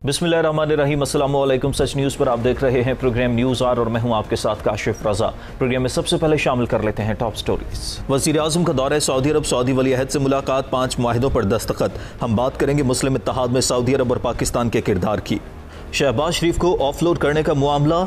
बिस्मिल्लाहिर्रहमानिर्रहीम, अस्सलामु अलैकुम। सच न्यूज़ पर आप देख रहे हैं प्रोग्राम न्यूज़ आर और मैं हूं आपके साथ काशिफ रजा। प्रोग्राम में सबसे पहले शामिल कर लेते हैं टॉप स्टोरीज। वज़ीर आज़म का दौरा सऊदी अरब, सऊदी वली अहद से मुलाकात, 5 मुआहिदों पर दस्तखत। हम बात करेंगे मुस्लिम इत्तेहाद में सऊदी अरब और पाकिस्तान के किरदार की। शहबाज शरीफ को ऑफलोड करने का मामला,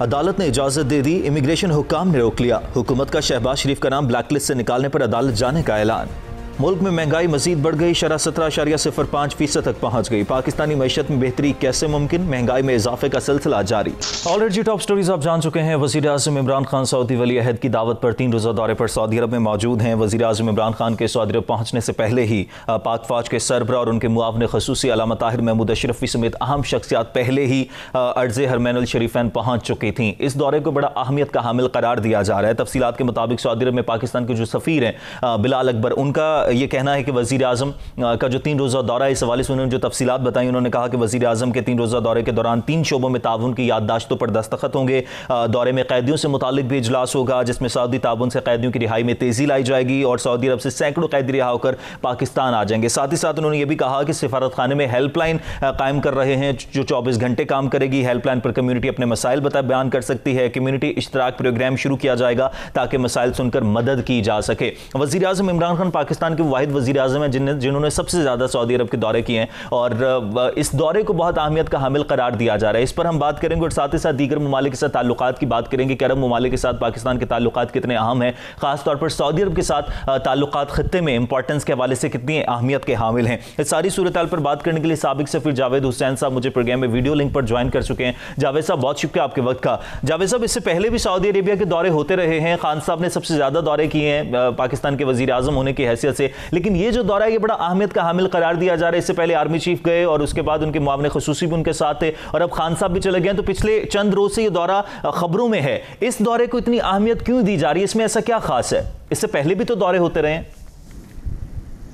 अदालत ने इजाज़त दे दी, इमिग्रेशन हुक्काम ने रोक लिया। हुकूमत का शहबाज शरीफ का नाम ब्लैकलिस्ट से निकालने पर अदालत जाने का ऐलान। मुल्क में महंगाई मजीद बढ़ गई, शरह 17.05% तक पहुंच गई। पाकिस्तानी मैशत में बेहतरी कैसे मुमकिन, महंगाई में इजाफे का सिलसिला जारी। ऑलरेडी टॉप स्टोरीज आप जान चुके हैं। वज़ीर आज़म इमरान खान सऊदी वली अहद की दावत पर 3 रोज़ा दौरे पर सऊदी अरब में मौजूद हैं। वज़ीर आज़म इमरान खान के सऊदी अरब पहुंचने से पहले ही पाक फौज के सरबराह और उनके मुआविन ख़ुसूसी अल्लामा ताहिर महमूद अशरफी समेत अहम शख्सियात पहले ही अर्ज़ हरमैनुल शरीफैन पहुंच चुकी थीं। इस दौरे को बड़ा अहमियत का हामिल करार दिया जा रहा है। तफसीलात के मुताबिक सऊदी अरब में पाकिस्तान के जो सफ़ीर हैं बिलाल अकबर, उनका ये कहना है कि वज़ीर आज़म का जो 3 रोज़ा दौरा है, इस हवाले से उन्होंने जो तफसीलात बताई, उन्होंने कहा कि वज़ीर आज़म के 3 रोज़ा दौरे के दौरान 3 शोबों में ताउन की याददाश्तों पर दस्तखत होंगे। दौरे में कैदियों से मुतालिक भी इजलास होगा, जिसमें सऊदी ताउन से कैदियों की रिहाई में तेज़ी लाई जाएगी और सऊदी अरब से सैकड़ों कैदी रिहा होकर पाकिस्तान आ जाएंगे। साथ ही साथ उन्होंने ये भी कहा कि सिफारत खाने में हेल्पलाइन कायम कर रहे हैं जो 24 घंटे काम करेगी। हेल्पलाइन पर कम्यूनिटी अपने मसाइल बयान कर सकती है। कम्यूनिटी इश्तराक प्रोग्राम शुरू किया जाएगा ताकि मसाइल सुनकर मदद की जा सके। वज़ीर आज़म इमरान खान पाकिस्तान के वाहिद वज़ीर आज़म हैं जिन्होंने सबसे ज़्यादा सऊदी अरब के दौरे किए हैं और इस दौरे को बहुत अहमियत का हामिल करार दिया जा रहा है। इस पर हम बात करेंगे और साथ ही साथ दीगर ममालिक के साथ ताल्लुकात की बात करेंगे कि अरब ममालिक के साथ पाकिस्तान के ताल्लुकात कितने अहम हैं, खासतौर पर सऊदी अरब के साथ ताल्लुकात खत्ते में इंपॉर्टेंस के हवाले से कितनी अहमियत के हामिल हैं। इस सारी सूरत हाल पर बात करने के लिए साबिक सफीर जावेद हुसैन साहब मुझे प्रोग्राम में वीडियो लिंक पर ज्वाइन कर चुके हैं। जावेद साहब, बहुत शुक्रिया आपके वक्त का। जावेद साहब, इससे पहले भी सऊदी अरेबिया के दौरे होते रहे हैं, खान साहब ने सबसे ज़्यादा दौरे किए हैं पाकिस्तान के वज़ीर आज़म होने की हैसियत से, लेकिन ये जो दौरा है ये बड़ा अहमियत का हामिल करार दिया जा रहा है। इससे पहले आर्मी चीफ गए और उसके बाद उनके मुआविन ख़ुसूसी भी उनके साथ थे और अब खान साहब भी चले गए। तो पिछले चंद रोज से ये दौरा खबरों में है। इस दौरे को इतनी अहमियत क्यों दी जा रही है? इसमें ऐसा क्या खास है? इससे पहले भी तो दौरे होते रहे हैं।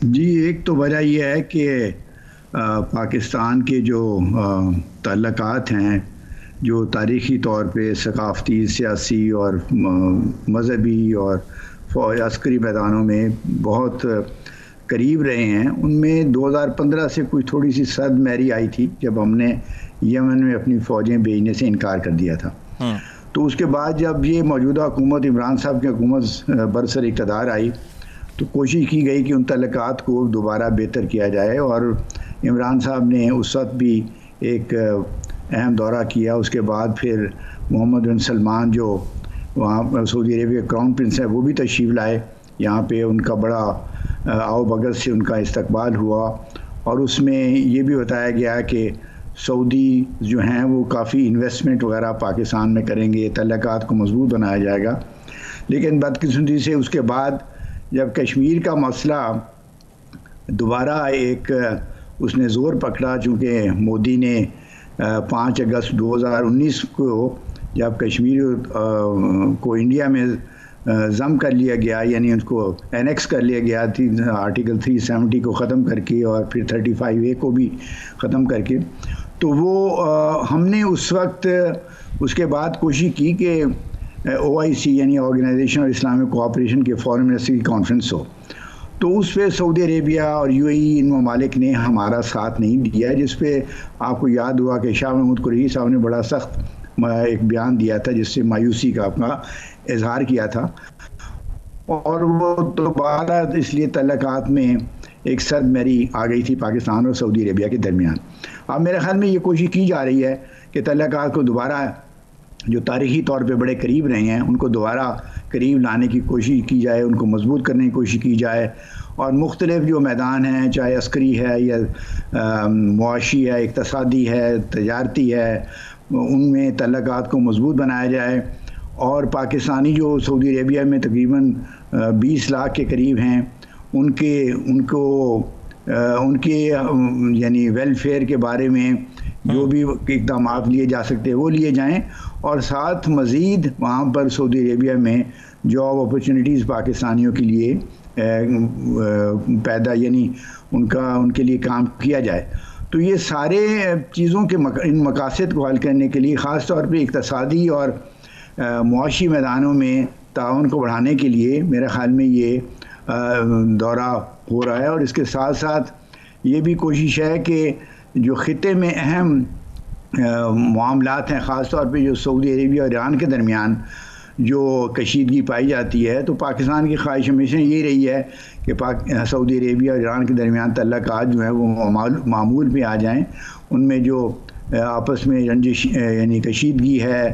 जी, एक तो वजह यह है कि पाकिस्तान के जो ताल्लुकात हैं, जो तारीख़ी तौर पे सकाफ़ती, सियासी और मजहबी और अस्करी मैदानों में बहुत करीब रहे हैं। उनमें 2015 से कुछ थोड़ी सी सदमैरी आई थी जब हमने यमन में अपनी फ़ौजें भेजने से इनकार कर दिया था। तो उसके बाद जब ये मौजूदा हुकूमत इमरान साहब की हुकूमत बरसर इक़्तिदार आई तो कोशिश की गई कि उन तल्लुकात को दोबारा बेहतर किया जाए और इमरान साहब ने उस वक्त भी एक अहम दौरा किया। उसके बाद फिर मोहम्मद बिन सलमान जो वहाँ सऊदी अरेबिया क्राउन प्रिंस है वो भी तशरीफ़ लाए यहाँ पे। उनका बड़ा आओ भगत से उनका इस्तकबाल हुआ और उसमें ये भी बताया गया कि सऊदी जो हैं वो काफ़ी इन्वेस्टमेंट वगैरह पाकिस्तान में करेंगे, तल्लुकात को मजबूत बनाया जाएगा। लेकिन बदकिस्मती से उसके बाद जब कश्मीर का मसला दोबारा एक उसने ज़ोर पकड़ा, चूँकि मोदी ने 5 अगस्त 2019 को जब कश्मीर को इंडिया में ज़म कर लिया गया, यानी उसको एनेक्स कर लिया गया थी आर्टिकल 370 को ख़त्म करके और फिर 35A को भी ख़त्म करके, तो वो हमने उस वक्त उसके बाद कोशिश की कि OIC यानी ऑर्गेनाइजेशन ऑफ इस्लामिक कोऑपरेशन के फॉरेन मिनिस्टर की कॉन्फ्रेंस हो। तो उस पर सऊदी अरेबिया और UAE इन ममालिक ने हमारा साथ नहीं दिया, जिस पे आपको याद हुआ कि शाह महमूद कुरैशी साहब ने बड़ा सख्त एक बयान दिया था जिससे मायूसी का अपना इजहार किया था और वो दोबारा इसलिए तल्लुकात में एक सदमैरी आ गई थी पाकिस्तान और सऊदी अरेबिया के दरमियान। अब मेरे ख्याल में ये कोशिश की जा रही है कि तल्लुकात को दोबारा जो तारीख़ी तौर पे बड़े करीब रहे हैं उनको दोबारा करीब लाने की कोशिश की जाए, उनको मजबूत करने की कोशिश की जाए और मुख्तलिफ जो मैदान हैं, चाहे अस्करी है या मुआशी है, इक़्तिसादी है, तजारती है, उनमें तल्लुकात को मजबूत बनाया जाए। और पाकिस्तानी जो सऊदी अरेबिया में तकरीबन 20 लाख के करीब हैं उनके यानी वेलफेयर के बारे में जो भी इक़दाम लिए जा सकते हैं वो लिए जाएं और साथ मज़ीद वहाँ पर सऊदी अरेबिया में जॉब अपॉर्चुनिटीज़ पाकिस्तानियों के लिए पैदा यानी उनके लिए काम किया जाए। तो ये सारे चीज़ों के इन मकासद को हल करने के लिए ख़ास तौर पे इक़्तिसादी और मुआशी मैदानों में ताउन को बढ़ाने के लिए मेरे ख़्याल में ये दौरा हो रहा है। और इसके साथ साथ ये भी कोशिश है कि जो ख़िते में अहम मामलात हैं, ख़ास तौर पे जो सऊदी अरेबिया और ईरान के दरमियान जो कशीदगी पाई जाती है, तो पाकिस्तान की ख्वाहिश हमेशा ये रही है कि सऊदी अरेबिया और ईरान के दरमियान तल्लुकात जो हैं वो मामूल पे आ जाएं। उनमें जो आपस में रंजिश यानी कशीदगी है,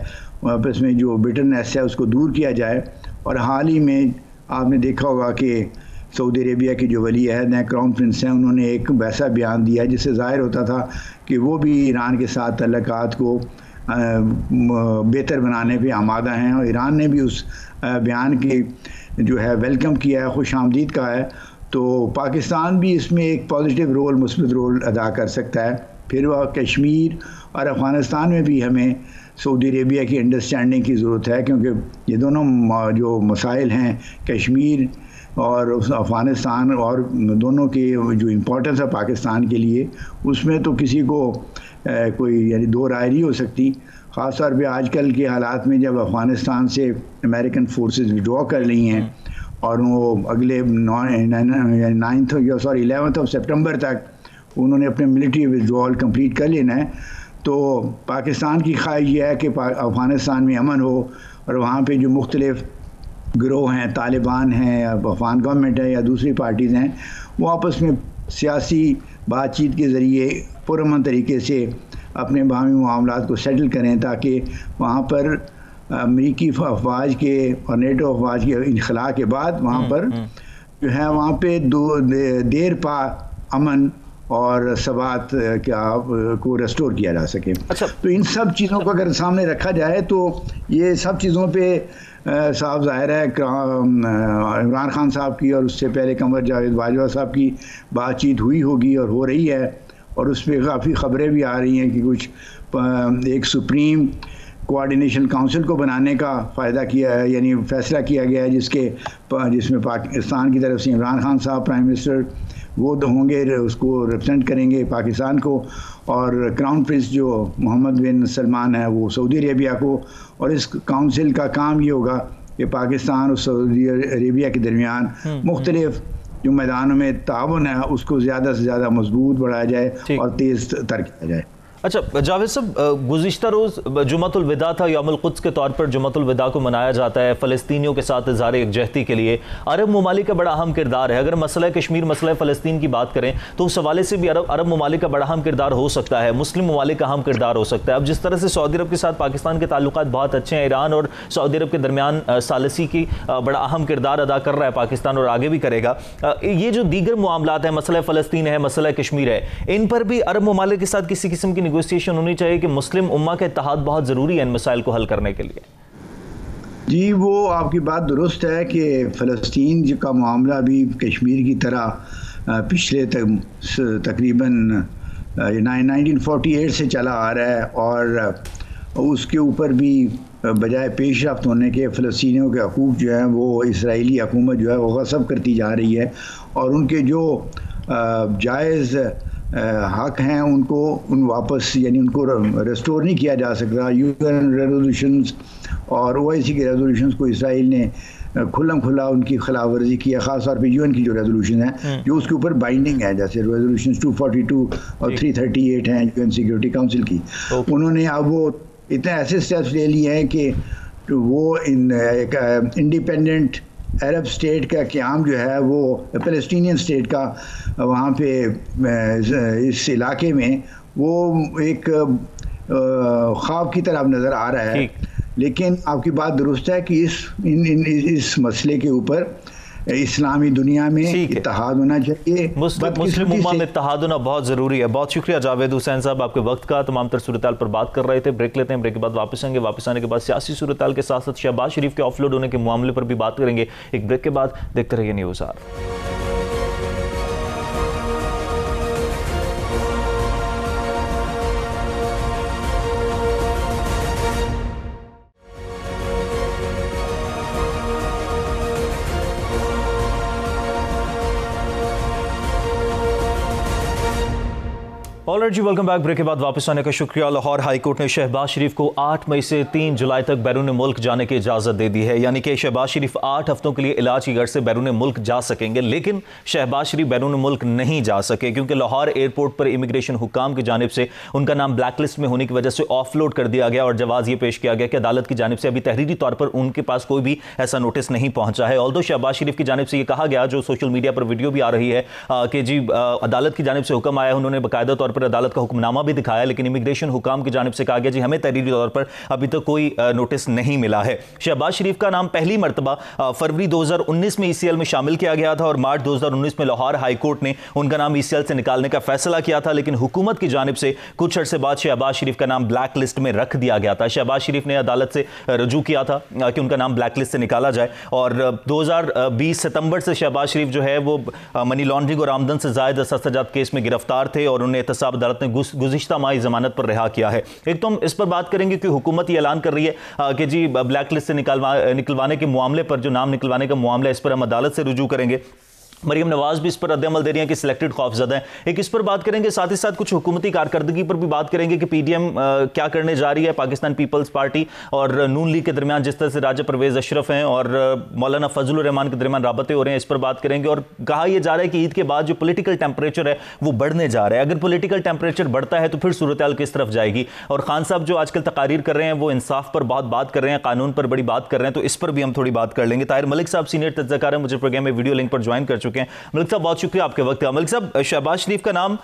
आपस में जो बिटरनेस है, उसको दूर किया जाए। और हाल ही में आपने देखा होगा कि सऊदी अरेबिया के जो वली अहद हैं, क्राउन प्रिंस हैं, उन्होंने एक वैसा बयान दिया जिससे ज़ाहिर होता था कि वो भी ईरान के साथ तल्लुकात को बेहतर बनाने पे आमादा हैं। और ईरान ने भी उस बयान के जो है वेलकम किया है, खुश आमदीद कहा है। तो पाकिस्तान भी इसमें एक पॉजिटिव रोल, मुस्बत रोल अदा कर सकता है। फिर वह कश्मीर और अफ़गानिस्तान में भी हमें सऊदी अरेबिया की अंडरस्टैंडिंग की ज़रूरत है, क्योंकि ये दोनों जो मसाइल हैं, कश्मीर और अफ़गानिस्तान, और दोनों की जो इम्पोर्टेंस है पाकिस्तान के लिए, उसमें तो किसी को कोई यानी दो राय नहीं हो सकती। ख़ास तौर पे आजकल के हालात में जब अफ़गानिस्तान से अमेरिकन फोर्सेस विड्रॉ कर ली हैं और वो अगले 11 सितंबर तक उन्होंने अपने मिलिट्री विड्रॉल कंप्लीट कर लेना है, तो पाकिस्तान की ख्वाहिश ये है कि अफ़गानिस्तान में अमन हो और वहाँ पे जो मुख्तलिफ गिरोह हैं, तालिबान हैं या अफ़गान गवर्नमेंट है या दूसरी पार्टीज़ हैं, वो आपस में सियासी बातचीत के ज़रिए पुरअमन तरीके से अपने बाहमी मामलात को सेटल करें, ताकि वहाँ पर अमरीकी अफवाज के और नेटो अफवाज के इनखला के बाद वहाँ पर जो है वहाँ पे देर पा अमन और सबात को रेस्टोर किया जा सके। अच्छा। तो इन सब चीज़ों को अगर सामने रखा जाए तो ये सब चीज़ों पे साफ ज़ाहिर है इमरान खान साहब की और उससे पहले कमर जावेद बाजवा साहब की बातचीत हुई होगी और हो रही है, और उस पर काफ़ी ख़बरें भी आ रही हैं कि कुछ एक सुप्रीम कोऑर्डिनेशन काउंसिल को बनाने का फ़ायदा किया है, यानी फ़ैसला किया गया है, जिसमें पाकिस्तान की तरफ से इमरान खान साहब प्राइम मिनिस्टर वो होंगे, उसको रिप्रेजेंट करेंगे पाकिस्तान को, और क्राउन प्रिंस जो मोहम्मद बिन सलमान है वो सऊदी अरेबिया को। और इस काउंसिल का काम ये होगा कि पाकिस्तान और सऊदी अरेबिया के दरमियान मुख्तलिफ जो मैदानों में ताउन है उसको ज़्यादा से ज़्यादा मजबूत बढ़ाया जाए और तेज़ तर किया जाए। अच्छा जावेद साहब, गुज़िश्ता रोज़ जुम्मतुल विदा था, यौमुल क़ुद्स के तौर पर जुम्मतुल विदा को मनाया जाता है फ़लस्तीनियों के साथ इज़हार यकजहती के लिए। अरब ममालिक का बड़ा अहम किरदार है। अगर मसला कश्मीर, मसला फ़लस्तीन की बात करें तो उस हवाले से भी अरब ममालिक का बड़ा अहम किरदार हो सकता है, मुस्लिम ममालिक का अहम किरदार हो सकता है। अब जिस तरह से सऊदी अरब के साथ पाकिस्तान के ताल्लुकात बहुत अच्छे हैं, ईरान और सऊदी अरब के दरमियान सालिसी की बड़ा अहम किरदार अदा कर रहा है पाकिस्तान और आगे भी करेगा। ये जो दीगर मामलात हैं, मसला फ़लस्तीन है, मसला कश्मीर है, इन पर भी अरब ममालिक के साथ किसी किस्म की निगोसिएशन होनी चाहिए कि मुस्लिम उम्मा का इत्तेहाद बहुत ज़रूरी है इन मसाइल को हल करने के लिए। जी, वो आपकी बात दुरुस्त है कि फ़लस्तीन का मामला भी कश्मीर की तरह पिछले तकरीबन 1948 से चला आ रहा है, और उसके ऊपर भी बजाय पेशरफ्त होने के फ़लस्तीनियों के हकूक़ जो हैं वो इसराइली हुकूमत जो है वो गस्ब करती जा रही है, और उनके जो जायज़ हक हैं उनको वापस यानी उनको रेस्टोर नहीं किया जा सकता। यूएन रेजोल्यूशंस और ओआईसी के रेजोल्यूशंस को इसराइल ने खुल्लम खुला उनकी खिलाफ वर्जी की है, ख़ास तौर पे यूएन की जो रेजोल्यूशन है जो उसके ऊपर बाइंडिंग है, जैसे रेजोल्यूशन 242 और 338 हैं यूएन सिक्योरिटी काउंसिल की। उन्होंने अब वो इतने ऐसे स्टेप्स ले लिए हैं कि वो एक इंडिपेंडेंट अरब स्टेट का क़याम जो है वो फ़लस्तीनियन स्टेट का वहाँ पे इस इलाके में वो एक ख्वाब की तरफ नज़र आ रहा है। लेकिन आपकी बात दुरुस्त है कि इस मसले के ऊपर इस्लामी दुनिया में इत्तेहाद होना चाहिए, मुस्लिम उम्मा में इत्तेहाद होना बहुत ज़रूरी है। बहुत शुक्रिया जावेद हुसैन साहब आपके वक्त का। तमाम तर सूरत पर बात कर रहे थे। ब्रेक लेते हैं, ब्रेक के बाद वापस आएंगे। वापस आने के बाद सियासी सूरत के साथ साथ शहबाज शरीफ के ऑफलोड होने के मामले पर भी बात करेंगे। एक ब्रेक के बाद देखते रहिए न्यूज़ आर। ऑलराइट ऑलराइट जी, वेलकम बैक। ब्रेक के बाद वापस आने का शुक्रिया। लाहौर हाई कोर्ट ने शहबाज शरीफ को 8 मई से 3 जुलाई तक बैरून मुल्क जाने की इजाज़त दे दी है। यानी कि शहबाज शरीफ 8 हफ्तों के लिए इलाज की गर्ज से बैरून मुल्क जा सकेंगे, लेकिन शहबाज शरीफ बैरून मुल्क नहीं जा सके क्योंकि लाहौर एयरपोर्ट पर इमिग्रेशन हुकाम की जानिब से उनका नाम ब्लैकलिस्ट में होने की वजह से ऑफलोड कर दिया गया और जवाब ये पेश किया गया कि अदालत की जानिब से अभी तहरीरी तौर पर उनके पास कोई भी ऐसा नोटिस नहीं पहुंचा है। ऑल्दो शहबाज शरीफ की जानिब से यह कहा गया, जो सोशल मीडिया पर वीडियो भी आ रही है कि जी अदालत की जानिब से हुक्म आया, उन्होंने बाकायदा तौर पर अदालत का हुक्मनामा भी दिखाया, लेकिन इमिग्रेशन हुकाम की जानिब से कहा गया जी हमें तहरीरी तौर पर अभी तक कोई नोटिस नहीं मिला है। शहबाज शरीफ का नाम पहली मरतबा फरवरी 2019 में ईसीएल में शामिल किया गया था और मार्च 2019 में लाहौर हाई कोर्ट ने उनका नाम ईसीएल से निकालने का फैसला किया था, लेकिन हुकूमत की जानिब से कुछ अरसे बाद शहबाज शरीफ का नाम ब्लैक लिस्ट में रख दिया गया था। शहबाज शरीफ ने अदालत से रजू किया था कि उनका नाम ब्लैक लिस्ट से निकाला जाए और 2020 सितंबर से शहबाज शरीफ जो है वो मनी लॉन्ड्रिंग और आमदन से जायद सजात केस में गिरफ्तार थे और उन्हें एहतसाब अदालत ने गुज़िश्ता माह जमानत पर रिहा किया है। एक तो हम इस पर बात करेंगे कि हुकूमत ये ऐलान कर रही है कि जी ब्लैक लिस्ट से निकलवाने के मामले पर, जो नाम निकलवाने का मामला है, इस पर हम अदालत से रुजू करेंगे। मरीम नवाज भी इस पर रद्द-ए-अमल दे रही हैं कि सिलेक्टेड खौफजदा हैं। एक इस पर बात करेंगे, साथ ही साथ कुछ हुकूमती कारकर्दगी पर भी बात करेंगे कि पीडीएम क्या करने जा रही है, पाकिस्तान पीपल्स पार्टी और नून लीग के दरमियान जिस तरह से राजा परवेज अशरफ हैं और मौलाना फजलुर रहमान के दरमियान राबते हो रहे हैं, इस पर बात करेंगे। और कहा यह जा रहा है कि ईद के बाद जो पोलिटिकल टेम्परेचर है वो बढ़ने जा रहा है। अगर पोलिटिकल टेम्परेचर बढ़ता है तो फिर सूरत हाल किस तरफ जाएगी। और खान साहब जो आजकल तकारीर कर रहे हैं वो इंसाफ पर बहुत बात कर रहे हैं, कानून पर बड़ी बात कर रहे हैं, तो इस पर भी हम थोड़ी बात कर लेंगे। ताहिर मलिक साहब सीनियर तज्ज़ियाकार हैं, मुझे प्रोग्राम में वीडियो लिंक पर ज्वाइन कर चुके हैं। मलिक साहब बहुत शुक्रिया आपके वक्त। मलिक साहब, शहबाज शरीफ का नाम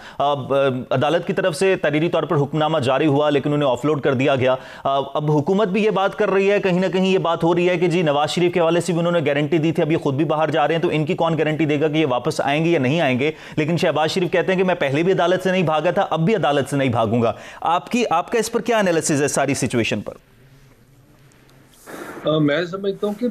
अदालत की तरफ से तहरीरी तौर पर हुक्मनामा जारी हुआ लेकिन उन्हें ऑफलोड कर दिया गया। अब हुकूमत भी ये बात कर रही है, कहीं ना कहीं ये बात हो रही है कि जी नवाज शरीफ के हवाले से भी उन्होंने गारंटी दी थी, अभी खुद भी बाहर जा रहे हैं, तो इनकी कौन गारंटी देगा कि ये वापस आएंगे या नहीं आएंगे। लेकिन शहबाज शरीफ कहते हैं कि मैं पहले भी अदालत से नहीं भागा था, अब भी अदालत से नहीं भागूंगा। आपका इस पर क्या एनालिसिस है सारी सिचुएशन पर? मैं समझता हूँ कि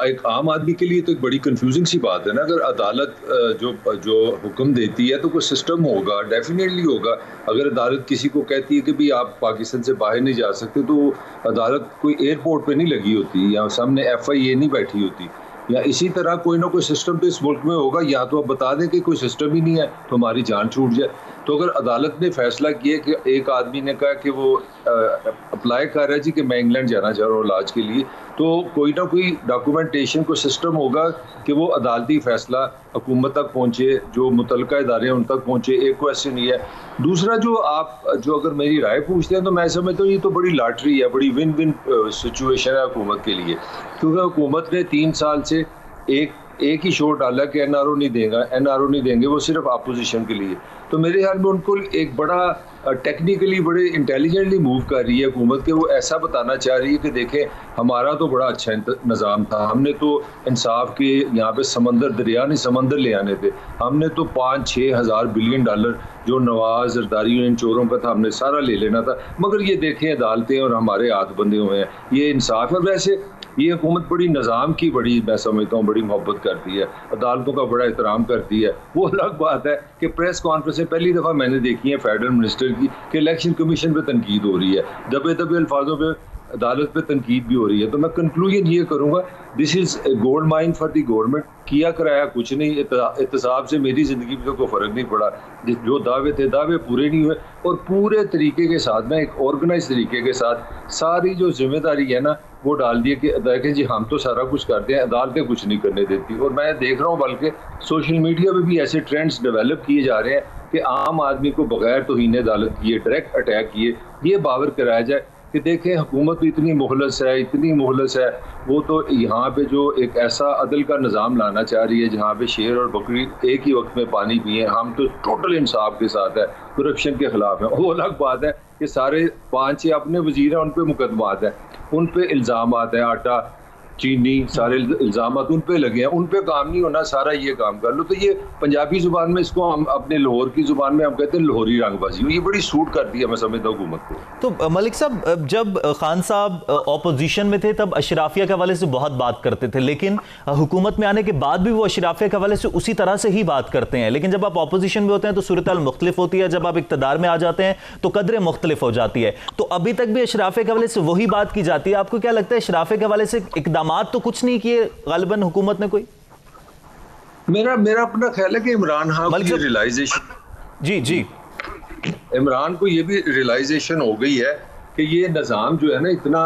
एक आम आदमी के लिए तो एक बड़ी कंफ्यूजिंग सी बात है ना। अगर अदालत जो हुक्म देती है तो कोई सिस्टम होगा, डेफिनेटली होगा। अगर अदालत किसी को कहती है कि भी आप पाकिस्तान से बाहर नहीं जा सकते, तो अदालत कोई एयरपोर्ट पे नहीं लगी होती या सामने FIA नहीं बैठी होती, या इसी तरह कोई ना कोई सिस्टम तो इस मुल्क में होगा। या तो आप बता दें कि कोई सिस्टम ही नहीं है तो हमारी जान छूट जाए। तो अगर अदालत ने फैसला किया कि एक आदमी ने कहा कि वो अप्लाई कर रहा है जी कि मैं इंग्लैंड जाना चाह रहा हूँ इलाज के लिए, तो कोई ना कोई डॉक्यूमेंटेशन को सिस्टम होगा कि वो अदालती फैसला हुकूमत तक पहुँचे, जो मुतलका इदारे हैं उन तक पहुँचे। एक क्वेश्चन ये है। दूसरा, जो अगर मेरी राय पूछते हैं तो मैं समझता हूँ ये तो बड़ी लॉटरी है, बड़ी विन विन सिचुएशन है हुकूमत के लिए, क्योंकि हुकूमत ने 3 साल से एक ही शोर डाला कि एनआरओ नहीं देंगे, वो सिर्फ अपोजिशन के लिए। तो मेरे ख्याल में उनको एक बड़ा टेक्निकली बड़े इंटेलिजेंटली मूव कर रही है हुकूमत के। वो ऐसा बताना चाह रही है कि देखें हमारा तो बड़ा अच्छा निज़ाम था, हमने तो इंसाफ के यहाँ पे दरिया नहीं समंदर ले आने थे, हमने तो 5-6 हज़ार बिलियन डॉलर जो नवाज जरदारी इन चोरों का था हमने सारा ले लेना था। मगर ये देखें अदालतें और हमारे हाथ बंधे हुए हैं, ये इंसाफ है। वैसे ये हुकूमत बड़ी निज़ाम की बड़ी, मैं समझता हूँ, बड़ी मोहब्बत करती है, अदालतों का बड़ा एहतराम करती है। वो अलग बात है कि प्रेस कॉन्फ्रेंस पहली दफ़ा मैंने देखी है फेडरल मिनिस्टर की कि इलेक्शन कमीशन पे तनकीद हो रही है, दबे अल्फाजों पे अदालत पे तनकीद भी हो रही है। तो मैं कंक्लूजन ये करूँगा, this is a gold mine for the government. किया कराया कुछ नहीं, एहतसाब से मेरी ज़िंदगी में तो कोई फ़र्क नहीं पड़ा। जो दावे थे दावे पूरे नहीं हुए, और पूरे तरीके के साथ में एक ऑर्गेनाइज तरीके के साथ सारी जो जिम्मेदारी है ना वो डाल दिए कि देखें जी हम तो सारा कुछ करते हैं, अदालतें कुछ नहीं करने देती। और मैं देख रहा हूँ बल्कि सोशल मीडिया पे भी ऐसे ट्रेंड्स डेवलप किए जा रहे हैं कि आम आदमी को बगैर तौहीन अदालत किए डायरेक्ट अटैक किए ये बावर कराया जाए कि देखें हुकूमत तो इतनी मुखलस है, वो तो यहाँ पे जो एक ऐसा अदल का निज़ाम लाना चाह रही है जहाँ पे शेर और बकरी एक ही वक्त में पानी पिए। हम तो टोटल इंसाफ के साथ है, करप्शन के खिलाफ है। वो अलग बात है कि सारे 5-6 अपने वजीर हैं, उन पे मुकदमात है, उन पे इल्ज़ामात है, आटा चीनी सारे इल्ज़ामात उन पे लगे हैं, उन पे काम नहीं होना, सारा ये काम कर लो। तो ये पंजाबी जुबान में इसको हम अपने लाहौर की जुबान में हम कहते हैं लाहौरी रंगबाजी, ये बड़ी सूट करती है मैं समझता हूँ हुकूमत को। तो मलिक साहब, जब खान साहब ऑपोजिशन में थे तब अशराफिया के हवाले से बहुत बात करते थे, लेकिन हुकूमत में आने के बाद भी वो अशराफिया के हवाले से उसी तरह से ही बात करते हैं। लेकिन जब आप ऑपोजिशन में होते हैं तो सूरत हाल मुख्तलिफ होती है, जब आप इक़्तिदार में आ जाते हैं तो कदरें मुख्तलिफ हो जाती है। तो अभी तक भी अशराफिया के हवाले से वही बात की जाती है। आपको क्या लगता है अशराफिया के हवाले से इक़दाम तो कुछ नहीं किए गालिबन हुकूमत ने कोई? मेरा अपना ख्याल है कि इमरान खान की रियलाइजेशन जी इमरान को ये भी रियलाइजेशन हो गई है कि ये निज़ाम जो है ना इतना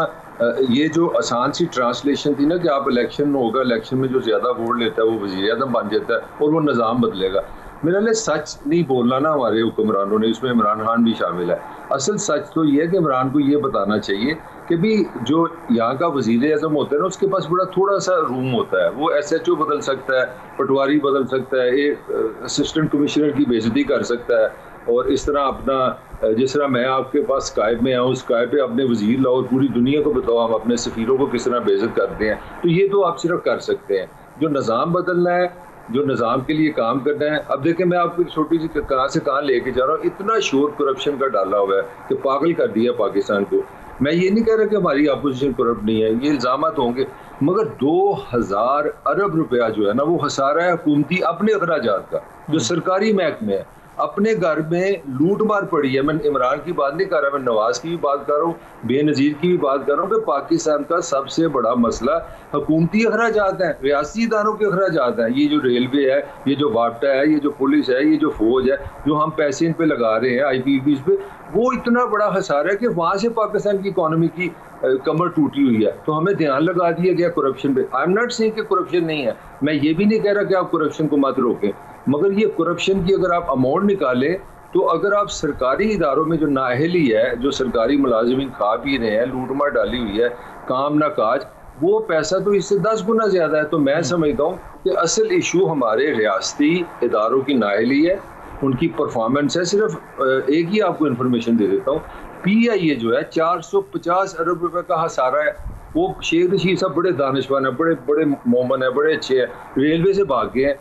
ये जो आसान सी ट्रांसलेशन थी ना कि आप इलेक्शन में होगा, इलेक्शन में जो ज़्यादा वोट लेता है वो वज़ीर आज़म बन जाता है और वो निज़ाम बदलेगा। मेरा लिए सच नहीं बोलना ना हमारे हुक्मरानों ने, इसमें इमरान खान भी शामिल है। असल सच तो ये है कि इमरान को ये बताना चाहिए कि भी जो यहाँ का वज़ीर आज़म होता है ना उसके पास बड़ा थोड़ा सा रूम होता है, वो SHO बदल सकता है, पटवारी बदल सकता है, एक असिस्टेंट कमिश्नर की बेइज्जती कर सकता है और इस तरह अपना जिस तरह मैं आपके पास स्काइप में आऊँ, स्काइप पे अपने वज़ीर लाओ और पूरी दुनिया को बताओ हम अपने सफ़ीरों को किस तरह बेइज्जत करते हैं, तो ये तो आप सिर्फ कर सकते हैं। जो निज़ाम बदलना है, जो निज़ाम के लिए काम करना है। अब देखें मैं आपको एक छोटी सी कहाँ से कहाँ लेके जा रहा हूँ, इतना शोर करप्शन का डाला हुआ है कि पागल कर दिया पाकिस्तान को। मैं ये नहीं कह रहा कि हमारी अपोजिशन करप्ट नहीं है, ये इल्ज़ामात होंगे, मगर 2000 अरब रुपया जो है ना वो खसारा है हुकूमती अपने अखराजात का, जो सरकारी महकमे है। अपने घर में लूट मार पड़ी है। मैं इमरान की बात नहीं कर रहा, मैं नवाज की भी बात कर रहा हूँ, बेनज़ीर की भी बात कर रहा हूँ कि पाकिस्तान का सबसे बड़ा मसला हुकूमती अखराजात हैं, रियासी इदारों के अखराजात हैं। ये जो रेलवे है, ये जो वापटा है, ये जो पुलिस है, ये जो फौज है, जो हम पैसे इन पे लगा रहे हैं IPPs पे, वो इतना बड़ा खसारा है कि वहाँ से पाकिस्तान की इकॉनमी की कमर टूटी हुई है। तो हमें ध्यान लगा दिया गया करप्शन पे। आई एम नॉट सेइंग कि करप्शन नहीं है, मैं ये भी नहीं कह रहा कि आप करप्शन को मत रोकें, मगर ये करप्शन की अगर आप अमाउंट निकालें तो अगर आप सरकारी इदारों में जो नाअहली है, जो सरकारी मुलाजिमीन खा पी रहे हैं, लूट मार डाली हुई है, काम ना काज, वो पैसा तो इससे 10 गुना ज़्यादा है। तो मैं समझता हूँ कि असल इशू हमारे रियासती इदारों की नाअहली है, उनकी परफॉर्मेंस है। सिर्फ एक ही आपको इन्फॉर्मेशन दे देता हूँ, PIA जो है 450 अरब रुपए का खसारा है। वो शेख रशीद साहब बड़े दानिशवान है, बड़े बड़े मोमन है, बड़े अच्छे हैं, रेलवे से भाग गए हैं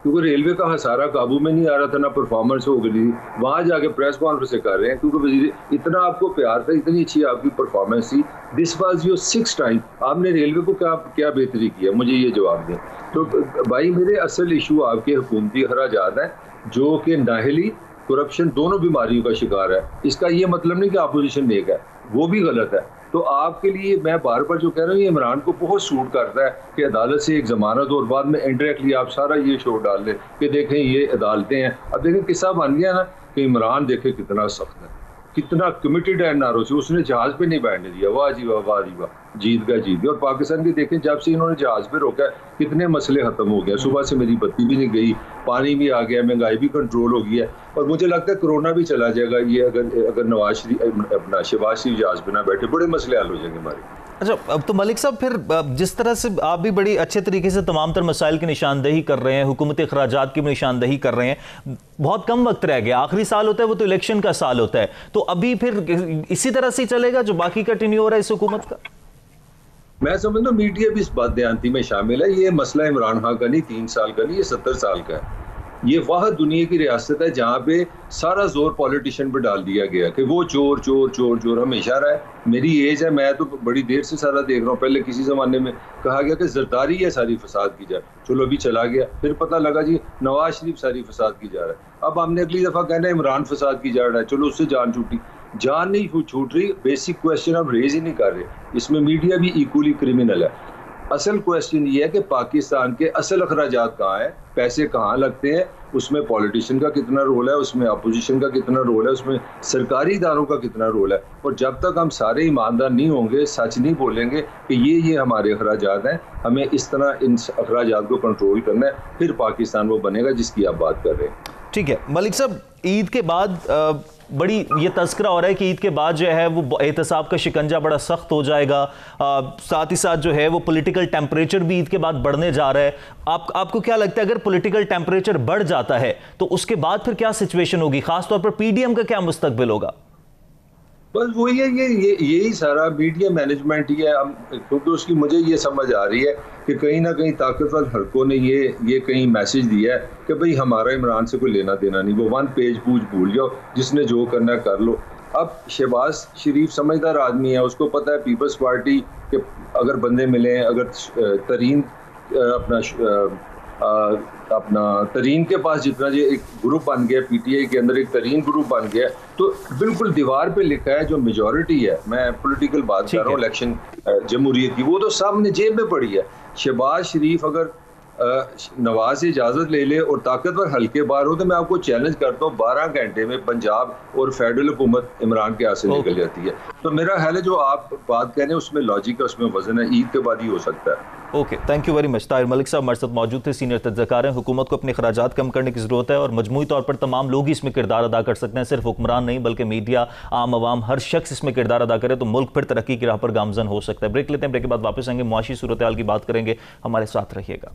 क्योंकि रेलवे का खसारा काबू में नहीं आ रहा था, ना परफॉर्मेंस हो गई। वहाँ जाके प्रेस कॉन्फ्रेंस कर रहे हैं क्योंकि वजीर इतना आपको प्यार था, इतनी अच्छी आपकी परफॉर्मेंस थी। This was your 6th time. आपने रेलवे को क्या बेहतरी किया, मुझे ये जवाब दें। तो भाई मेरे असल इशू आपके हुकूमती अखराजात हैं जो कि नाअहली करप्शन दोनों बीमारियों का शिकार है। इसका ये मतलब नहीं कि अपोजिशन नेक है, वो भी गलत है। तो आपके लिए मैं बार बार जो कह रहा हूँ, ये इमरान को बहुत सूट करता है कि अदालत से एक ज़मानत और बाद में इनडायरेक्टली आप सारा ये शो डाल दें कि देखें ये अदालतें हैं। अब देखें किस्सा बन गया ना कि इमरान देखे कितना सख्त है, कितना कमिटेड है नारों से, उसने जहाज़ पे नहीं बैठने दिया। वाह जी वाह, वाह जी वाह, जीत गया। और पाकिस्तान के देखें जब से इन्होंने जहाज़ पे रोका कितने मसले ख़त्म हो गए। सुबह से मेरी बत्ती भी नहीं गई, पानी भी आ गया, महंगाई भी कंट्रोल हो गई है और मुझे लगता है कोरोना भी चला जाएगा ये अगर नवाज शरीफ अपना शहबाज शरीफ जहाज़ पे ना बैठे, बड़े मसले हल हो जाएंगे हमारे। अच्छा, अब तो मलिक साहब फिर जिस तरह से आप भी बड़ी अच्छे तरीके से तमाम तर मसाइल की निशानदेही कर रहे हैं, हुकूमती अखराजात की निशानदेही कर रहे हैं, बहुत कम वक्त रह गया, आखिरी साल होता है वो तो इलेक्शन का साल होता है, तो अभी फिर इसी तरह से चलेगा जो बाकी का टेन्योर हो रहा है इस हुकूमत का? मैं समझता हूँ मीडिया भी इस बदयांती में शामिल है। ये मसला इमरान खान का नहीं, 3 साल का नहीं, ये 70 साल का है। ये वह दुनिया की रियासत है जहाँ पे सारा जोर पॉलिटिशियन पे डाल दिया गया कि वो चोर चोर चोर चोर हमेशा रहा है। मेरी एज है, मैं तो बड़ी देर से सारा देख रहा हूँ। पहले किसी ज़माने में कहा गया कि जरदारी है सारी फसाद की जा, चलो अभी चला गया, फिर पता लगा जी नवाज शरीफ सारी फसाद की जा रहा है। अब हमने अगली दफ़ा कहना है इमरान फसाद की जा रहा है, चलो उससे जान छूटी। जान नहीं छूट रही, बेसिक क्वेश्चन आप रेज ही नहीं कर रहे। इसमें मीडिया भी इक्वली क्रिमिनल है। असल क्वेश्चन ये है कि पाकिस्तान के असल अखराजात कहाँ हैं, पैसे कहाँ लगते हैं, उसमें पॉलिटिशियन का कितना रोल है, उसमें अपोजिशन का कितना रोल है, उसमें सरकारी इदारों का कितना रोल है। और जब तक हम सारे ईमानदार नहीं होंगे, सच नहीं बोलेंगे कि ये हमारे अखराजात हैं, हमें इस तरह इन अखराजात को कंट्रोल करना है, फिर पाकिस्तान वो बनेगा जिसकी आप बात कर रहे हैं। ठीक है मलिक साहब, ईद के बाद बड़ी ये तस्करा हो रहा है कि ईद के बाद जो है वो एहतसाब का शिकंजा बड़ा सख्त हो जाएगा, साथ ही साथ जो है वो पॉलिटिकल टेम्परेचर भी ईद के बाद बढ़ने जा रहा है। आपको क्या लगता है अगर पॉलिटिकल टेम्परेचर बढ़ जाता है तो उसके बाद फिर क्या सिचुएशन होगी, खासतौर पर PDM का क्या मुस्तकबिल होगा? बस वही है, यही सारा मीडिया मैनेजमेंट ही है। क्योंकि उसकी मुझे ये समझ आ रही है कि कहीं ना कहीं ताकतवर हलकों ने ये कहीं मैसेज दिया है कि भाई हमारा इमरान से कोई लेना देना नहीं, वो 1 पेज पूछ भूल जाओ, जिसने जो करना है कर लो। अब शहबाज शरीफ समझदार आदमी है, उसको पता है पीपल्स पार्टी के अगर बंदे मिले, अगर तरीन अपना तरीन के पास जितना जो एक ग्रुप बन गया, PTI के अंदर एक तरीन ग्रुप बन गया, तो बिल्कुल दीवार पे लिखा है जो मेजॉरिटी है, मैं पॉलिटिकल बात कर रहा हूँ इलेक्शन जमहूरियत की, वो तो सामने जेब में पड़ी है। शहबाज शरीफ अगर नवाज से इजाज़त ले ले और ताकतवर हल्के बार हो, तो मैं आपको चैलेंज करता हूँ 12 घंटे में पंजाब और फेडरल हुकूमत इमरान के हाथ से निकल जाती है। तो मेरा ख्याल है जो आप बात कह रहे हैं उसमें लॉजिक है, उसमें वजन है, ईद के बाद ही हो सकता है। Okay, thank you very much. Tahir Malik साहब हमारे साथ मौजूद थे, सीनियर तज्ज़ियाकार हैं। हुकूमत को अपने खराजात कम करने की ज़रूरत है और मजमूई तौर पर तमाम लोग ही इसमें किरदार अदा कर सकते हैं, सिर्फ हुक्मरान नहीं बल्कि मीडिया, आम आवाम, हर शख्स इसमें किरदार अदा करे तो मुल्क फिर तरक्की की राह पर गामजन हो सकता है। ब्रेक लेते हैं, ब्रेक के बाद वापस आएंगे, मुआशी सूरत हाल की बात करेंगे, हमारे साथ रहिएगा।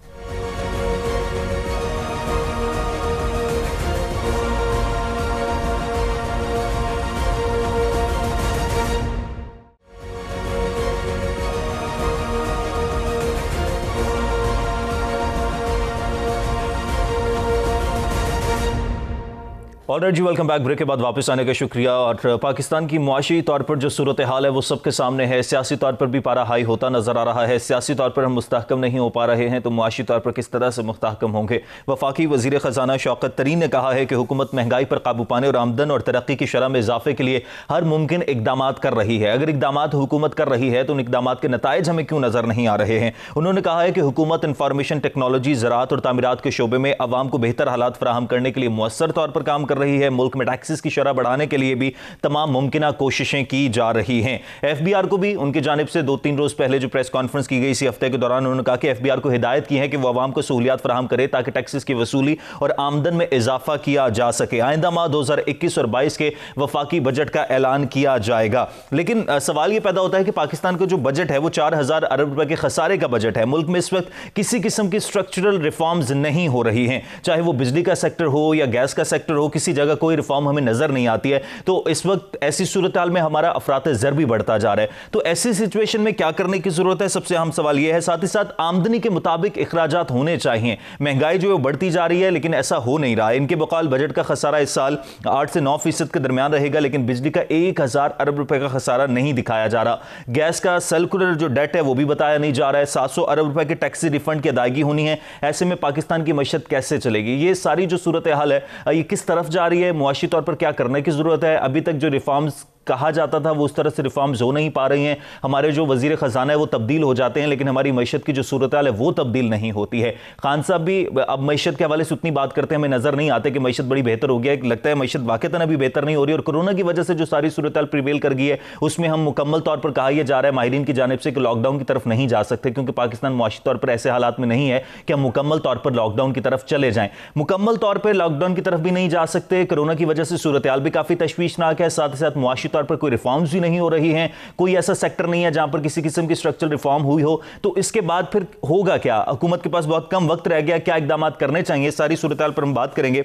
ऑलराइट जी, वेलकम बैक। ब्रेक के बाद वापस आने का शुक्रिया। और पाकिस्तान की मुआशी तौर पर जो सूरत हाल है वो सबके सामने है। सियासी तौर पर भी पारा हाई होता नजर आ रहा है। सियासी तौर पर हम मुस्तहकम नहीं हो पा रहे हैं तो मुआशी तौर पर किस तरह से मुस्तहकम होंगे। वफाकी वजीर ख़जाना शौकत तरीन ने कहा है कि हुकूमत महंगाई पर काबू पाने और आमदन और तरक्की की शरह में इजाफे के लिए हर मुमकिन इकदाम कर रही है। अगर इकदाम हुकूमत कर रही है तो उन इकदाम के नताइज हमें क्यों नजर नहीं आ रहे हैं। उन्होंने कहा है कि हुकूमत इंफॉर्मेशन टेक्नोलॉजी, ज़राअत और तामीरात के शोबे में अवाम को बेहतर हालात फराहम करने के लिए मुअस्सर तौर पर काम कर रही है। मुल्क में टैक्सेस की शरह बढ़ाने के लिए भी तमाम मुमकिन कोशिशें की जा रही हैं। एफबीआर को भी उनकी जानिब से 2-3 रोज पहले जो प्रेस कॉन्फ्रेंस की गई इसी हफ्ते के दौरान उन्होंने कहा कि एफबीआर को हिदायत की है कि वो आवाम को सहूलियात फराहम करे ताकि टैक्सेस की वसूली और आमदन में इजाफा किया जा सके। आइंदा माह 2021 और 22 के वफाकी बजट का ऐलान किया जाएगा। लेकिन सवाल यह पैदा होता है कि पाकिस्तान का जो बजट है वो 4000 अरब रुपए के खसारे का बजट है। मुल्क में इस वक्त किसी किस्म की स्ट्रक्चरल रिफॉर्म्स नहीं हो रही हैं, चाहे वो बिजली का सेक्टर हो या गैस का सेक्टर हो, किसी जगह कोई रिफॉर्म हमें नजर नहीं आती है। तो इस वक्त ऐसी सूरत हाल में हमारा अफरात ज़र भी बढ़ता जा रहा है। तो ऐसी सिचुएशन में क्या करने की जरूरत है, सबसे अहम सवाल यह है। साथ ही साथ आमदनी के मुताबिक इखराजात होने चाहिए। महंगाई जो है बढ़ती जा रही है लेकिन ऐसा हो नहीं रहा है। इनके बकाल बजट का खसारा इस साल 8 से 9% के दरमियान रहेगा, लेकिन बिजली का 1000 अरब रुपए का खसारा नहीं दिखाया जा रहा। गैस का सर्कुलर जो डेट है वो भी बताया नहीं जा रहा है। 700 अरब रुपए के टैक्सी रिफंड की अदायगी होनी है। ऐसे में पाकिस्तान की मईशत कैसे चलेगी। ये सारी जो सूरत हाल है ये किस तरफ जा रही है, मुआशी तौर पर क्या करने की जरूरत है। अभी तक जो रिफॉर्म्स कहा जाता था वो उस तरह से रिफॉर्म्स हो नहीं पा रही हैं। हमारे जो वजीर खजाना है वो तब्दील हो जाते हैं लेकिन हमारी मईशत की जो सूरत हाल है वो तब्दील नहीं होती है। खान साहब भी अब मईशत के हवाले से उतनी बात करते हैं, हमें नजर नहीं आते कि मईशत बड़ी बेहतर हो गया है। लगता है मईशत वाकईतन अभी बेहतर नहीं हो रही और कोरोना की वजह से जो सारी सूरत हाल प्रिवेल कर गई है उसमें हम मुकम्मल तौर पर कहा यह जा रहा है माहिरीन की जानिब से कि लॉकडाउन की तरफ नहीं जा सकते, क्योंकि पाकिस्तान मुआशी तौर पर ऐसे हालात में नहीं है कि हम मुकम्मल तौर पर लॉकडाउन की तरफ चले जाएं। मुकम्मल तौर पर लॉकडाउन की तरफ भी नहीं जा सकते, कोरोना की वजह से सूरत हाल भी काफी तशवीशनाक है। साथ ही साथ मुआशी तौर पर कोई रिफॉर्म्स भी नहीं हो रही हैं, कोई ऐसा सेक्टर नहीं है जहां पर किसी किस्म की स्ट्रक्चरल रिफॉर्म हुई हो। तो इसके बाद फिर होगा क्या। हुकूमत के पास बहुत कम वक्त रह गया, क्या इकदाम करने चाहिए, सारी सूरत हाल पर हम बात करेंगे।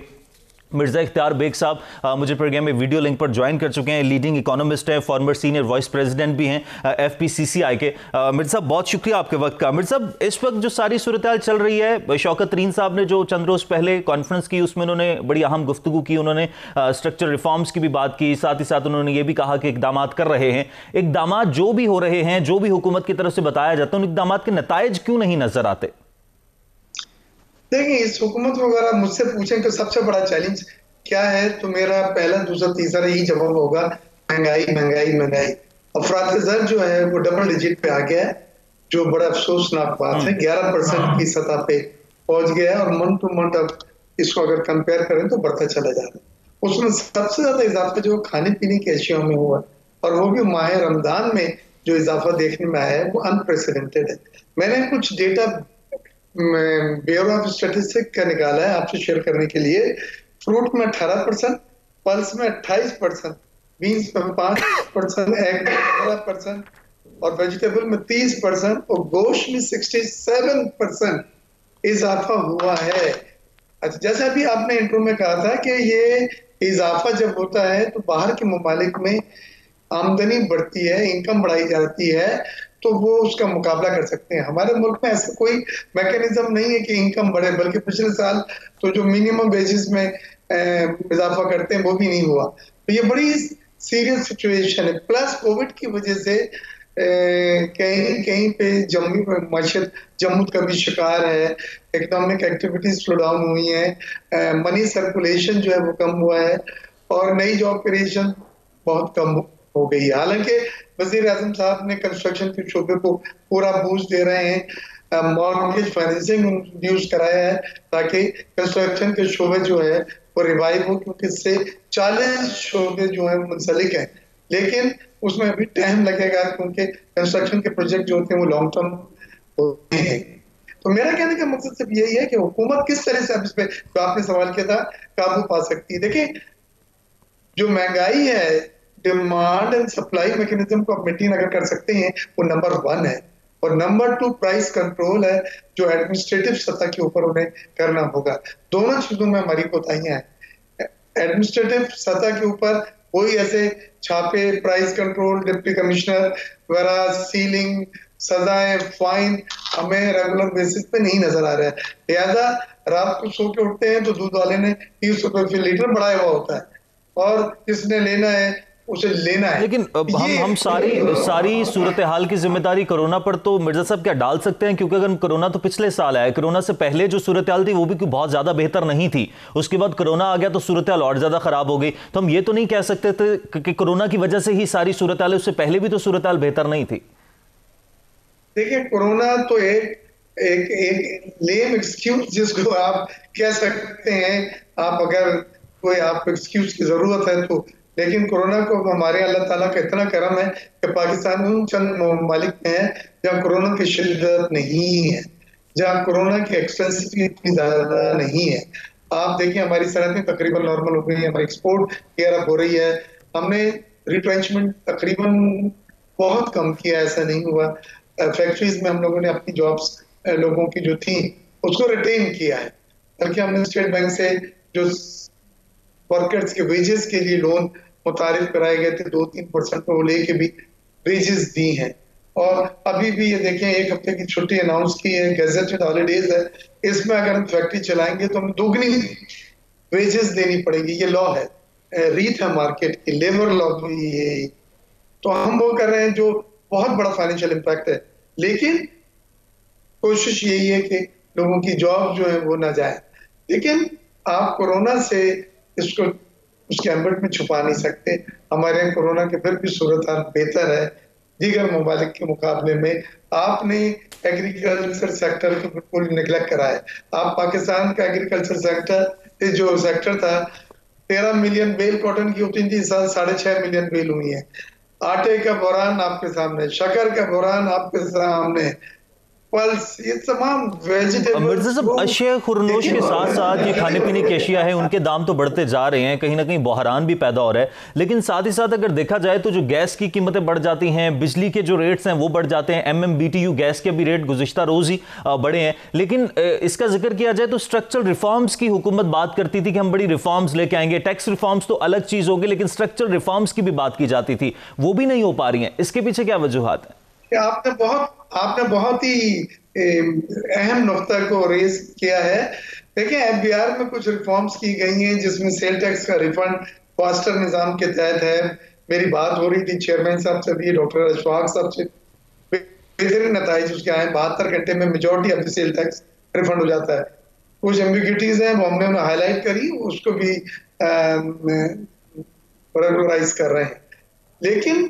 मिर्जा इख्तियार बेग साहब मुझे प्रोग्राम में वीडियो लिंक पर ज्वाइन कर चुके हैं। लीडिंग इकोनॉमिस्ट हैं, फॉर्मर सीनियर वाइस प्रेसिडेंट भी हैं FPCCI के। मिर्जा साहब बहुत शुक्रिया आपके वक्त का। मिर्जा साहब इस वक्त जो सारी सूरत हाल चल रही है, शौकत तरीन साहब ने जो चंद रोज पहले कॉन्फ्रेंस की उसमें उन्होंने बड़ी अहम गुफ्तगू की, उन्होंने स्ट्रक्चर रिफॉर्म्स की भी बात की, साथ ही साथ उन्होंने ये भी कहा कि इकदाम कर रहे हैं। इकदाम जो भी हो रहे हैं, जो भी हुकूमत की तरफ से बताया जाता है, उन इकदाम के नताइज क्यों नहीं नजर आते। देखिए, इस हुकूमत को अगर आप मुझसे पूछें कि सबसे बड़ा चैलेंज क्या है तो मेरा पहला, दूसरा, तीसरा यही जवाब होगा महंगाई, महंगाई, महंगाई। अफरात-ए-ज़र जो है वो डबल डिजिट पे आ गया है, जो बड़ा अफसोसनाक बात है। 11% की सतह पे पहुंच गया है और मंथ टू मंथ अब इसको अगर कंपेयर करें तो बढ़ता चला जा रहा है। उसमें सबसे ज्यादा इजाफा जो खाने पीने की अशिया में हुआ और वो भी माह रमजान में जो इजाफा देखने में आया है वो अनप्रेसिडेंटेड है। मैंने कुछ डेटा ब्यूरो ऑफ स्टैटिस्टिक्स का निकाला है आपसे शेयर करने के लिए। फ्रूट में 18%, पल्स में 28%, बीन्स में 5%, एग में 15% और वेजिटेबल में 30% और गोश्त में 67% इजाफा हुआ है। अच्छा, जैसा भी आपने इंट्रो में कहा था कि ये इजाफा जब होता है तो बाहर के ममालिक में आमदनी बढ़ती है, इनकम बढ़ाई जाती है तो वो उसका मुकाबला कर सकते हैं। हमारे मुल्क में ऐसा कोई मैकेनिज्म नहीं है कि इनकम बढ़े, बल्कि पिछले साल तो जो मिनिमम वेजेस में इजाफा करते हैं वो भी नहीं हुआ। तो ये बड़ी सीरियस सिचुएशन है। प्लस कोविड की वजह से कहीं कहीं पे माशत जम्मू का भी शिकार है, इकोनॉमिक एक्टिविटीज स्लो डाउन हुई है, मनी सर्कुलेशन जो है वो कम हुआ है और नई जॉब क्रिएशन बहुत कम हो गई है। हालांकि वजीर आजम साहब ने कंस्ट्रक्शन के शोबे को पूरा बूस्ट दे रहे हैं, मॉर्गेज फाइनेंसिंग इंट्रोड्यूस कराया है ताकि कंस्ट्रक्शन के शोबे जो है वो रिवाइव हो, क्योंकि इससे 40 शोबे जो है मुंसलिक हैं, लेकिन उसमें अभी टाइम लगेगा क्योंकि कंस्ट्रक्शन के प्रोजेक्ट जो होते हैं वो लॉन्ग टर्म होते हैं। तो मेरा कहने का मकसद सिर्फ यही है कि हुकूमत किस तरह से अब इस पे, जो आपने सवाल किया था, काबू पा सकती है। देखिए, जो महंगाई है, डिमांड एंड सप्लाई मैकेनिज्म को आप मेंटेन अगर कर सकते हैं, वो नंबर 1 है। और नंबर 2 प्राइस कंट्रोल है, जो एडमिनिस्ट्रेटिव सतह के ऊपर उन्हें करना होगा। दोनों चीजों में हमारी कोताहियां हैं। एडमिनिस्ट्रेटिव सतह के ऊपर कोई ऐसे छापे, प्राइस कंट्रोल, डिप्टी कमिश्नर वगैरह, सीलिंग, सजाएं, फाइन हमें रेगुलर बेसिस पे नहीं नजर आ रहा है। लिहाजा रात को सो के उठते हैं तो दूध वाले ने 30 रुपए फी लीटर बढ़ाया हुआ होता है, और किसने लेना है उसे लेना है। लेकिन हम सारी सूरत हाल की जिम्मेदारी कोरोना पर तो मिर्जा साहब क्या डाल सकते हैं? क्योंकि अगर कोरोना तो पिछले साल आया, कोरोना से पहले जो सूरत हाल थी वो भी बहुत ज्यादा बेहतर नहीं थी, उसके बाद कोरोना आ गया तो सूरत हाल और ज्यादा खराब हो गई। तो हम ये तो नहीं कह सकते थे कि कोरोना की वजह से ही सारी सूरत हाल है, उससे पहले भी तो सूरत हाल बेहतर नहीं थी। देखिए, कोरोना तो एक लेम एक्सक्यूज जिसको आप कह सकते हैं, आप अगर कोई आप एक्सक्यूज की जरूरत है तो, लेकिन कोरोना को हमारे अल्लाह ताला का इतना करम है कि पाकिस्तान उन चंद ममालिक में है जहाँ कोरोना की शिद्दत नहीं है, जहाँ कोरोना की एक्सटेंसिटी इतनी ज्यादा नहीं है। आप देखिए, हमारी सनतें तकरीबन नॉर्मल हो गई है, हमारी एक्सपोर्ट क्लियर अप हो रही है, हमने रिट्रेंचमेंट तकरीबन बहुत कम किया, ऐसा नहीं हुआ। फैक्ट्रीज में हम लोगों ने अपनी जॉब्स लोगों की जो थी उसको रिटेन किया है, बल्कि हमने स्टेट बैंक से जो वर्कर्स के वेजेस के लिए लोन मुतारिफ कराए गए थे 2-3% पे, वो लेके भी वेजेस दी हैं। और अभी भी ये देखें, 1 हफ्ते की छुट्टी अनाउंस की है, गैजेटेड हॉलीडेज है, इसमें अगर हम फैक्ट्री चलाएंगे तो हमें दोगुनी वेजेस देनी पड़ेगी। ये लॉ है, रीत है मार्केट की, लेबर लॉ भी है। तो हम वो कर रहे हैं जो बहुत बड़ा फाइनेंशियल इम्पैक्ट है, लेकिन कोशिश यही है कि लोगों की जॉब जो है वो ना जाए। लेकिन आप कोरोना से इसको उसके एम्बट में छुपा नहीं सकते। हमारे यहाँ कोरोना के फिर भी सूरत हाल बेहतर है दीगर ममालिक के मुकाबले में। आपने एग्रीकल्चर सेक्टर को बिल्कुल निगलेक्ट करा है। आप पाकिस्तान का एग्रीकल्चर सेक्टर जो सेक्टर था, 13 मिलियन बेल कॉटन की होती थी, 6.5 मिलियन बेल हुई है। आटे का बोरान आपके सामने, शक्कर का बोरान आपके सामने, पल्स, ये तमाम मिर्जा साहब, अशिया खुरनोश के साथ साथ ये खाने पीने की अशिया है, उनके दाम तो बढ़ते जा रहे हैं, कहीं ना कहीं बहरान भी पैदा हो रहा है। लेकिन साथ ही साथ अगर देखा जाए तो जो गैस की कीमतें बढ़ जाती हैं, बिजली के जो रेट्स हैं वो बढ़ जाते हैं। MMBTU गैस के भी रेट गुज़िश्ता रोज ही बढ़े हैं। लेकिन इसका जिक्र किया जाए तो स्ट्रक्चरल रिफॉर्म्स की हुकूमत बात करती थी कि हम बड़ी रिफॉर्म्स लेके आएंगे। टैक्स रिफॉर्म्स तो अलग चीज होगी, लेकिन स्ट्रक्चरल रिफॉर्म्स की भी बात की जाती थी, वो भी नहीं हो पा रही हैं। इसके पीछे क्या वजूहात है? आपने बहुत ही अहम नुक्ता को रेज किया है। देखिए, FBR में कुछ रिफॉर्म्स की गई हैं जिसमें सेल टैक्स का रिफंड फास्टर निजाम के तहत है। मेरी बात हो रही थी चेयरमैन साहब से भी, डॉक्टर अशफाक साहब से, बेहतरीन नताइज उसके आए। 72 घंटे में majority of sale tax refund हो जाता है। कुछ एम्बिग्यूटीज हैं वो हमने हाईलाइट करी, उसको भी रेगुलराइज कर रहे हैं। लेकिन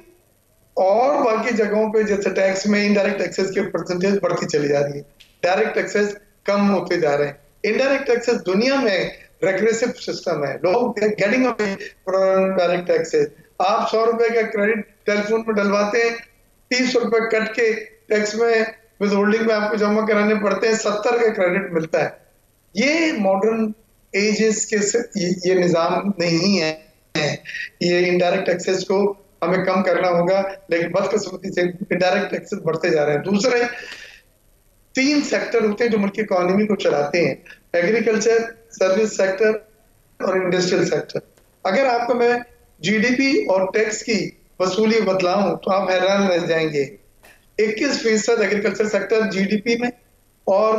और बाकी जगहों पे जैसे टैक्स में इनडायरेक्ट टैक्सेस की परसेंटेज बढ़ती चली जा रही है, डायरेक्ट टैक्सेस कम होते जा रहे हैं। इनडायरेक्ट टैक्सेस दुनिया में रेग्रेसिव सिस्टम है, लोग getting away from direct taxes. आप 100 रुपए का क्रेडिट टेलीफोन में डलवाते हैं, 30 रुपए कट के टैक्स में विद होल्डिंग में आपको जमा कराने पड़ते हैं, 70 का क्रेडिट मिलता है। ये मॉडर्न एजेस के ये निजाम नहीं है। ये इनडायरेक्ट टैक्सेस को हमें कम करना होगा, लेकिन बदकिस्मती से इनडायरेक्ट टैक्सेस बढ़ते जा रहे हैं। दूसरे 3 सेक्टर होते हैं जो मुल्क की इकोनॉमी को चलाते हैं, एग्रीकल्चर, सर्विस सेक्टर और इंडस्ट्रियल सेक्टर। अगर आपको मैं GDP और टैक्स की वसूली बतलाऊं तो आप हैरान रह जाएंगे। 21% एग्रीकल्चर सेक्टर GDP में और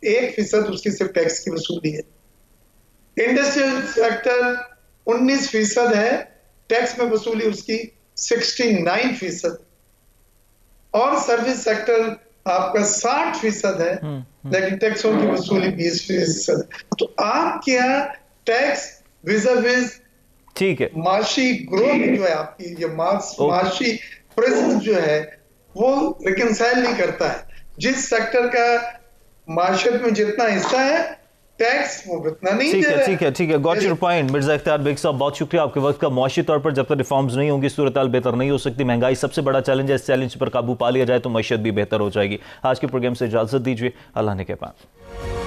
1% उसकी सिर्फ टैक्स की वसूली है। इंडस्ट्रियल सेक्टर 19% है, टैक्स में वसूली उसकी 69%, और सर्विस सेक्टर आपका 60% है, लेकिन टैक्सों की वसूली 20%। तो आपके यहाँ टैक्स विज़ ठीक है, माशी ग्रोथ जो है आपकी, ये माशी प्रेजेंस जो है वो रिकंसाइल नहीं करता है। जिस सेक्टर का माशरत में जितना हिस्सा है टैक्स वो उतना नहीं दे रहा है। ठीक है, गॉट योर पॉइंट। मिर्जा इख्तियार बेग साहब, बहुत शुक्रिया आपके वक्त का। मुआशी तौर पर जब तक रिफॉर्म्स नहीं होंगी सूरत हाल बेहतर नहीं हो सकती। महंगाई सबसे बड़ा चैलेंज है, इस चैलेंज पर काबू पा लिया जाए तो मईशत भी बेहतर हो जाएगी। आज के प्रोग्राम से इजाजत दीजिए, अल्लाह ने के पास।